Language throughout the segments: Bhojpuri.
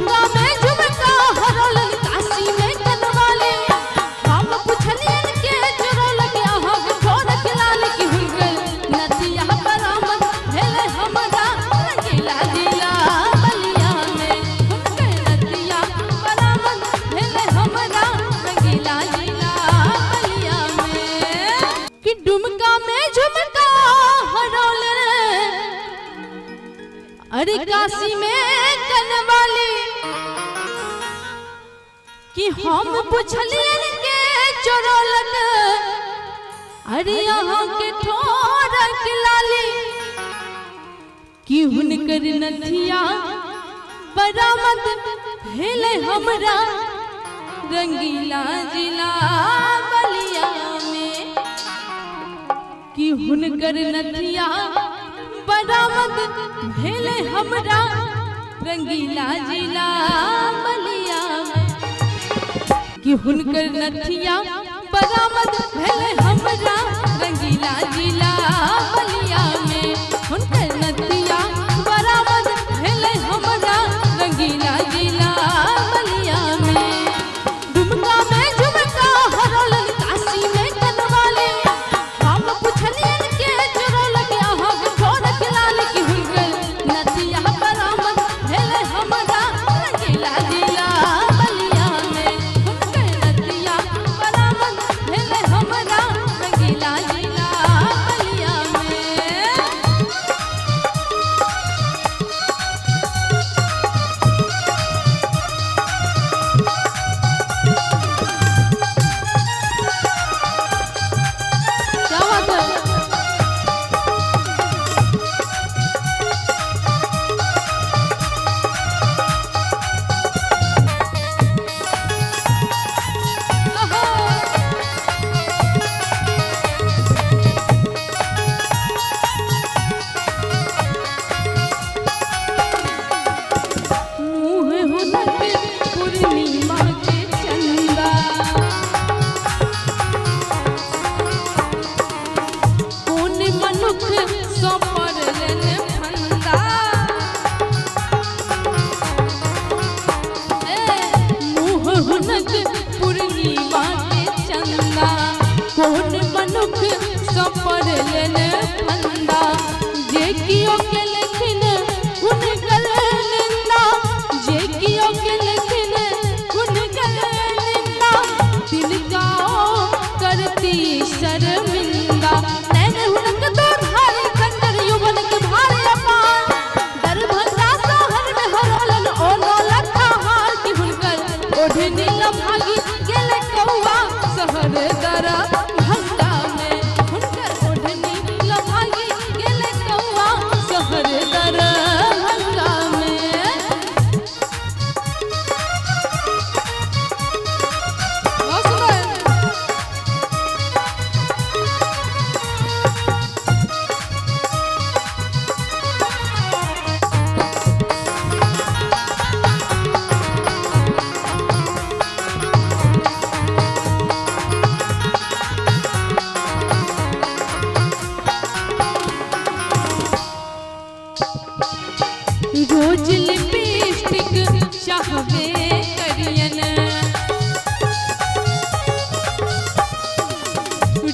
डुमका में झुमका हरल काशी में कनवाले हम पुछलियन के चोरल के हम छोड़ के लाल की हुनकर नथिया बरामद भेले हमरा रंगीला जिला बलिया में हुनकर नथिया बरामद भेले हमरा रंगीला जिला बलिया में कि डुमका में झुमका हरल अरे काशी में कनवाली कि हम पुछलियन के चोरलक अरे यहाँ के ठोर के लाली कि हुनकर नथिया बरामद भेले हमरा रंगीला जिला बलिया में कि हुनकर नथिया बरामद भेले हमरा रंगीला जिला बलिया में कि हुनकर नथिया बरामद भेले हमरा रंगीला जिला बलिया में हुनकर नथिया बरामद भेले हमरा रंगीला जिला बलिया में डुमका में झुमका हरल काशी में कनवाले हम पुछलियन के चोरल के हम छोड़ के लाल की हुनकर नथिया बरामद भेले हमरा रंगीला जिला बलिया में हुनकर नथिया बरामद भेले हमरा रंगीला जिला बलिया में क्या बात है मुँह हुनक पूर्णिमा के चंदा कौन मनुख सो परलन फंदा मुँह हुनक पूर्णिमा के चंदा कौन मनुख सो परलन फंदा जे कियो के लेखिन हुनकर निंदा जे कियो के लेखिन हुनकर निंदा तिनका करती शर्मिंदा नैन हुनक तो धारे खंडर युवन के भारे अपार दरभंगा शहर में हरलन ओ नौलखा हार की हुनकर ओढ़नी लम्हागी गेले कौआ शहर दरभंगा में हुनकर ओढ़नी लम्हागी गेले कौआ शहर दरभंगा में बहुत सुंदर रोज लिपस्टिक चाहबे करियन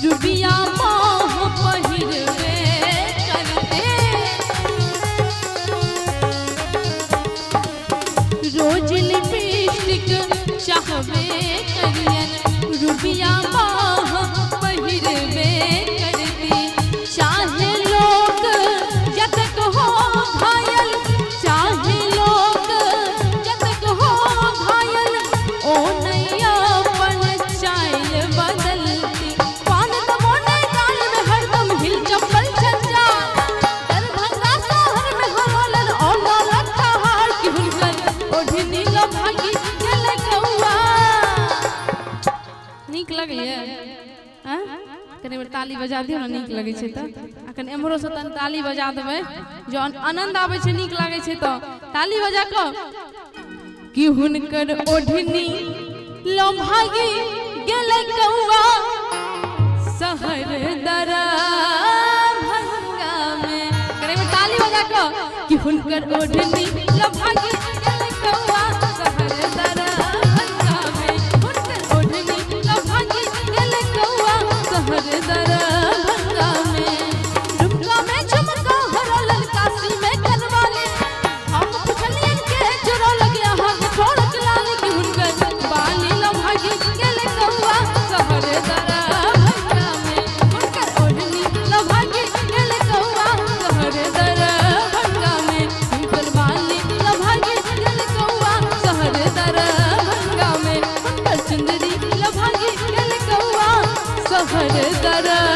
रुबिया माह पहिरबे करते रोज लिपस्टिक चाहबे करियन रुबिया माह पहिरबे करते चाहे लोग जतक हो घायल चाहे लोग जतक हो घायल ओ नैया अपन चाल बदलती पान दमोने गाल में हरदम हिल चप्पल छंजा दरभंगा शहर में हरलन ओ नौलखा हार की हुनकर ओढ़नी लम्हागी गेले कौआ नीक लगैया कनी बेर ताली बजा दियौ ना नीक लगै छै त अखन एम्हरो से तन ताली बजा देबै जो आनंद आबै छै नीक लागै छै त ताली बजा क कि हुनकर ओढ़नी लम्हागी गेले कौआ शहर दरभंगा में कनी बेर ताली बजा क कि हुनकर ओढ़नी लम्हागी गेले कौआ रे दरा